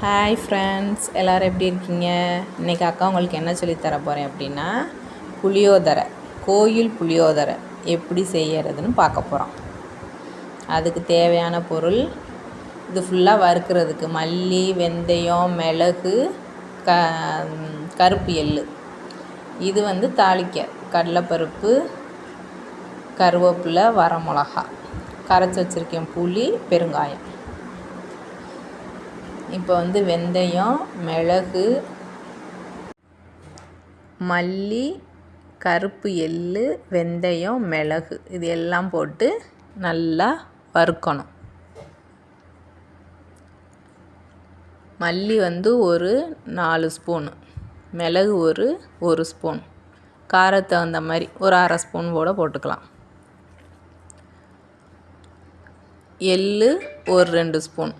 Hi friends, எல்லோரும் எப்படி இருக்கீங்க? இன்றைக்கி அக்கா உங்களுக்கு என்ன சொல்லித்தர போகிறேன் அப்படின்னா, புளியோதரை, கோயில் புளியோதரை எப்படி செய்யறதுன்னு பார்க்க போகிறோம். அதுக்கு தேவையான பொருள், இது ஃபுல்லாக வறுக்கிறதுக்கு மல்லி, வெந்தயம், மிளகு, கருப்பு எள்ளு. இது தாளிக்க கடலைப்பருப்பு, கருவேப்பிலை, வரமிளகா, கரைச்சி வச்சுருக்கேன் புளி, பெருங்காயம். இப்போ வெந்தயம், மிளகு, மல்லி, கருப்பு எள்ளு, வெந்தயம், மிளகு இது எல்லாம் போட்டு நல்லா வறுக்கணும். மல்லி ஒரு 4 ஸ்பூனு, மிளகு ஒரு ஸ்பூன், காரத்துக்கு தகுந்த மாதிரி ஒரு அரை ஸ்பூன் கூட போட்டுக்கலாம். எள்ளு ஒரு 2 ஸ்பூன்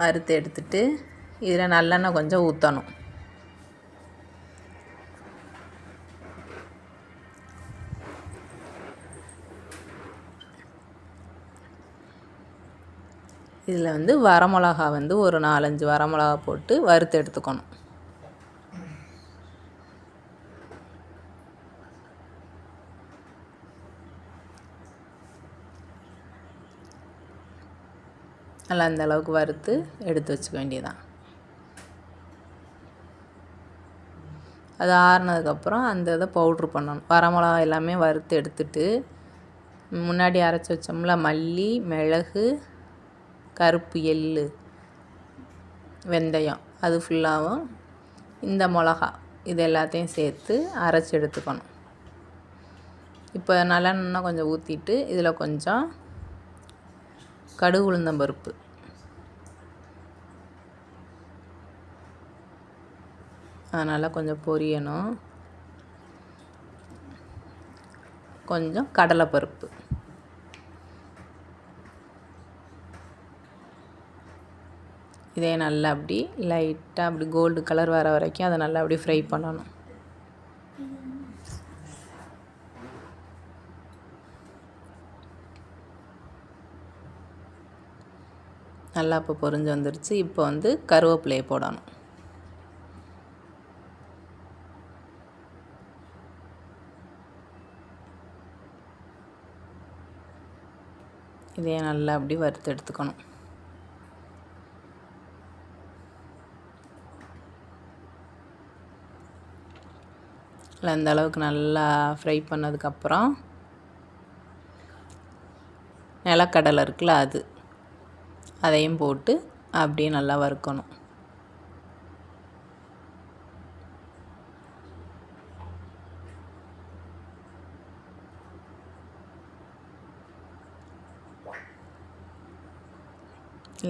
வறுத்து எடுத்துட்டு இதில் நல்லெண்ணெய் கொஞ்சம் ஊற்றணும். இதில் வரமிளகா ஒரு 4-5 வரமிளகா போட்டு வறுத்து எடுத்துக்கணும். நல்லா அந்த அளவுக்கு வறுத்து எடுத்து வச்சுக்க வேண்டியதான். அது ஆறுனதுக்கப்புறம் அந்த இதை பவுட்ரு பண்ணணும். வரமிளகா எல்லாமே வறுத்து எடுத்துட்டு, முன்னாடி அரைச்சி வச்சோம்ல மல்லி, மிளகு, கருப்பு எள்ளு, வெந்தயம், அது ஃபுல்லாகவும் இந்த மிளகா இது எல்லாத்தையும் சேர்த்து அரைச்சி எடுத்துக்கணும். இப்போ நல்லெண்ணெய் கொஞ்சம் ஊற்றிட்டு இதில் கொஞ்சம் கடுகு உளுந்தம்பருப்பு, அதனால் கொஞ்சம் பொரியணும். கொஞ்சம் கடலைப்பருப்பு, இதே நல்லா அப்படி லைட்டாக அப்படி கோல்டு கலர் வர வரைக்கும் அதை நல்லா அப்படி ஃப்ரை பண்ணணும். நல்லா இப்போ பொரிஞ்சு வந்துருச்சு. இப்போ கருவேப்பிலையை போடணும். இதே நல்லா அப்படி வறுத்து எடுத்துக்கணும். அந்த அளவுக்கு நல்லா ஃப்ரை பண்ணதுக்கப்புறம் நிலக்கடலை இருக்குல்ல அதையும் போட்டு அப்படியே நல்லா வறுக்கணும்.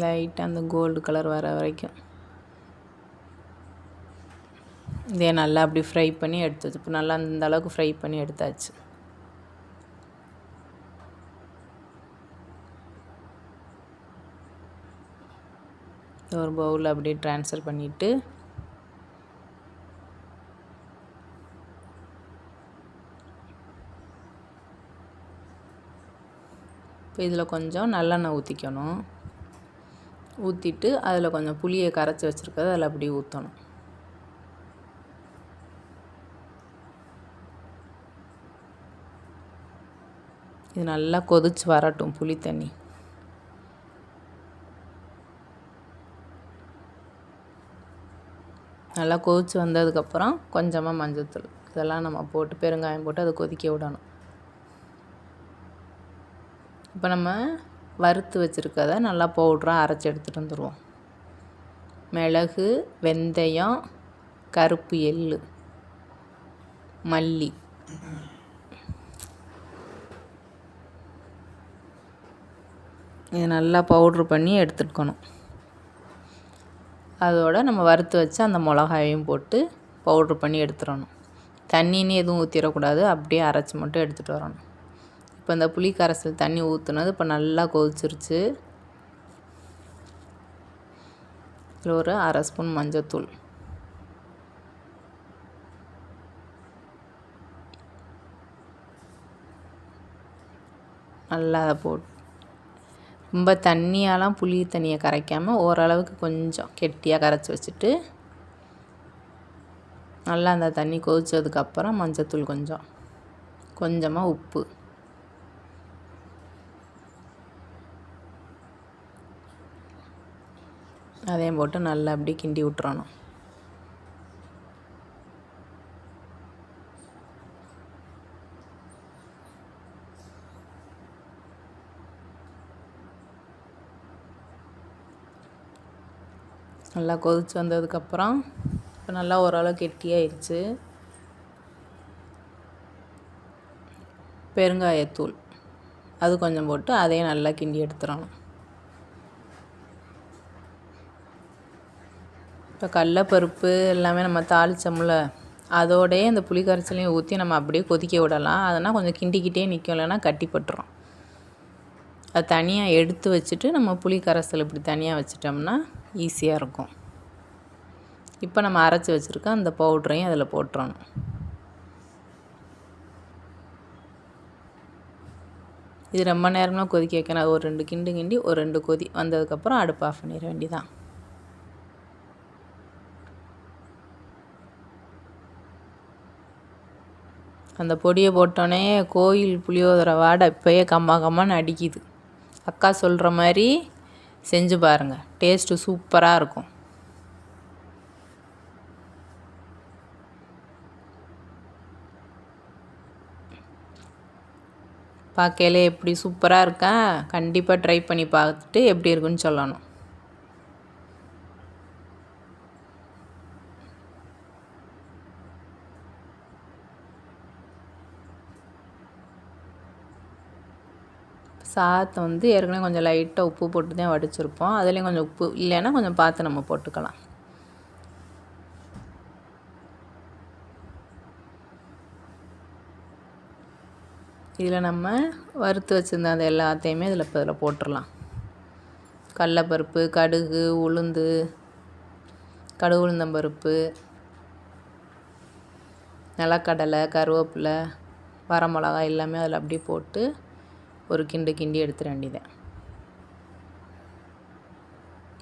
லைட்டாக அந்த கோல்டு கலர் வர வரைக்கும் இதே நல்லா அப்படி ஃப்ரை பண்ணி எடுத்தாச்சு. இப்போ நல்லா அந்த அளவுக்கு ஃப்ரை பண்ணி எடுத்தாச்சு. ஒரு பவுலில் அப்படியே ட்ரான்ஸ்ஃபர் பண்ணிவிட்டு இப்போ இதில் கொஞ்சம் நல்லெண்ணெய் ஊற்றிக்கணும். ஊற்றிட்டு அதில் கொஞ்சம் புளியை கரைச்சி வச்சுருக்கறது அதில் அப்படியே ஊற்றணும். இது நல்லா கொதிச்சு வரட்டும் புளி தண்ணி. நல்லா கொதிச்சு வந்ததுக்கப்புறம் கொஞ்சமாக மஞ்சள்தூள் இதெல்லாம் நம்ம போட்டு பெருங்காயம் போட்டு அதை கொதிக்க விடணும். இப்போ நம்ம வறுத்து வச்சுருக்கதை நல்லா பவுட்ராக அரைச்சி எடுத்துகிட்டு வந்துடுவோம். மிளகு, வெந்தயம், கருப்பு எள்ளு, மல்லி, இது நல்லா பவுட்ரு பண்ணி எடுத்துக்கணும். அதோடு நம்ம வறுத்து வச்சு அந்த மிளகாயையும் போட்டு பவுட்ரு பண்ணி எடுத்துடணும். தண்ணின்னு எதுவும் ஊற்றிடக்கூடாது, அப்படியே அரைச்சி மட்டும் எடுத்துகிட்டு வரணும். இப்போ இந்த புளி கரைசல் தண்ணி ஊற்றுனது இப்போ நல்லா கொதிச்சிருச்சு. இதில் ஒரு அரை ஸ்பூன் மஞ்சத்தூள், நல்லா அதை ரொம்ப தண்ணியாலாம் புளி தண்ணியை கரைக்காமல் ஓரளவுக்கு கொஞ்சம் கெட்டியாக கரைச்சி வச்சுட்டு நல்லா அந்த தண்ணி கொதித்ததுக்கப்புறம் மஞ்சத்தூள் கொஞ்சமாக உப்பு, அதையும் போட்டு நல்லா அப்படி கிண்டி விட்டுறணும். நல்லா கொதித்து வந்ததுக்கப்புறம் இப்போ நல்லா ஓரளவு கெட்டியாயிடுச்சு. பெருங்காயத்தூள் அது கொஞ்சம் போட்டு அதையும் நல்லா கிண்டி எடுத்துடணும். இப்போ கடலப்பருப்பு எல்லாமே நம்ம தாளித்தோம்ல, அதோடையே அந்த புளி கரைசலையும் ஊற்றி நம்ம அப்படியே கொதிக்க விடலாம். அதனால் கொஞ்சம் கிண்டிக்கிட்டே நிற்கும், இல்லைன்னா கட்டிப்பட்டுரும். அது தனியாக எடுத்து வச்சுட்டு நம்ம புளி கரைசல் இப்படி தனியாக வச்சிட்டோம்னா ஈஸியாக இருக்கும். இப்போ நம்ம அரைச்சி வச்சுருக்க அந்த பவுட்ரையும் அதில் போட்டுறணும். இது ரொம்ப நேரம்லாம் கொதிக்க வைக்கணும். அது ஒரு 2 கிண்டி ஒரு 2 கொதி வந்ததுக்கப்புறம் அடுப்பு ஆஃப் பண்ணிட வேண்டியதான். அந்த பொடியை போட்டோன்னே கோயில் புளியோதரை வாடை இப்போயே கம்மான்னு அடிக்குது. அக்கா சொல்கிற மாதிரி செஞ்சு பாருங்கள், டேஸ்ட்டு சூப்பராக இருக்கும். பார்க்கையிலே எப்படி சூப்பராக இருக்கா? கண்டிப்பாக ட்ரை பண்ணி பார்த்துட்டு எப்படி இருக்குன்னு சொல்லணும். சாதத்தை ஏற்கனவே கொஞ்சம் லைட்டாக உப்பு போட்டு தான் வடிச்சிருப்போம். அதுலேயும் கொஞ்சம் உப்பு இல்லைன்னா கொஞ்சம் பார்த்து நம்ம போட்டுக்கலாம். இதில் நம்ம வறுத்து வச்சுருந்த அந்த எல்லாத்தையுமே இதில் போட்டுடலாம். கடலப்பருப்பு, கடுகு, உளுந்தம்பருப்பு, நிலக்கடலை, கருவேப்பிலை, வரமிளகா எல்லாமே அதில் அப்படியே போட்டு ஒரு கிண்டி எடுத்துட வேண்டியது.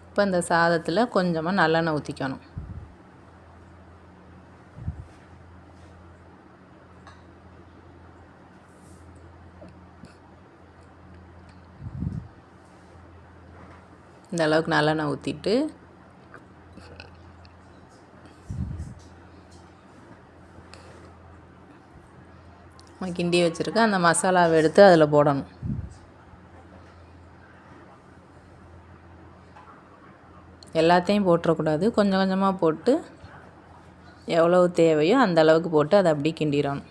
இப்போ இந்த சாதத்தில் கொஞ்சமாக நல்லெண்ணெய் ஊற்றிக்கணும். இந்த அளவுக்கு நல்லெண்ணெய் ஊற்றிட்டு கிண்டி வச்சுருக்க அந்த மசாலாவை எடுத்து அதில் போடணும். எல்லாத்தையும் போட்டுறக்கூடாது, கொஞ்சம் கொஞ்சமாக போட்டு எவ்வளவு தேவையோ அந்த அளவுக்கு போட்டு அதை அப்படியே கிண்டிடணும்.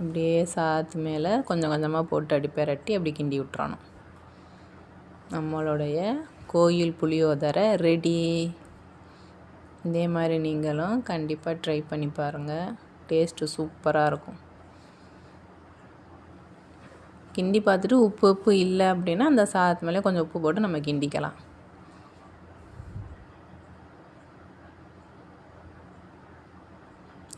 அப்படியே சாதத்து மேலே கொஞ்சம் கொஞ்சமாக போட்டு அடி பெரட்டி அப்படி கிண்டி விட்டுறணும். நம்மளுடைய கோயில் புளியோதரை ரெடி. இதே மாதிரி நீங்களும் கண்டிப்பாக ட்ரை பண்ணி பாருங்கள், டேஸ்ட்டு சூப்பராக இருக்கும். கிண்டி பார்த்துட்டு உப்பு இல்லை அப்படின்னா அந்த சாதத்து மேலே கொஞ்சம் உப்பு போட்டு நம்ம கிண்டிக்கலாம்.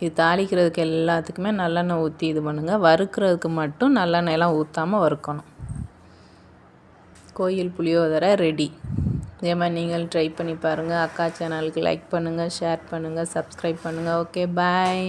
இது தாளிக்கிறதுக்கு எல்லாத்துக்குமே நல்லெண்ணெய் ஊற்றி இது பண்ணுங்கள். வறுக்கிறதுக்கு மட்டும் நல்லெண்ணெயெல்லாம் ஊற்றாமல் வறுக்கணும். கோயில் புளியோதரை ரெடி. இதே மாதிரி நீங்கள் ட்ரை பண்ணி பாருங்கள். அக்கா சேனலுக்கு லைக் பண்ணுங்கள், ஷேர் பண்ணுங்கள், சப்ஸ்கிரைப் பண்ணுங்கள். ஓகே, பாய்.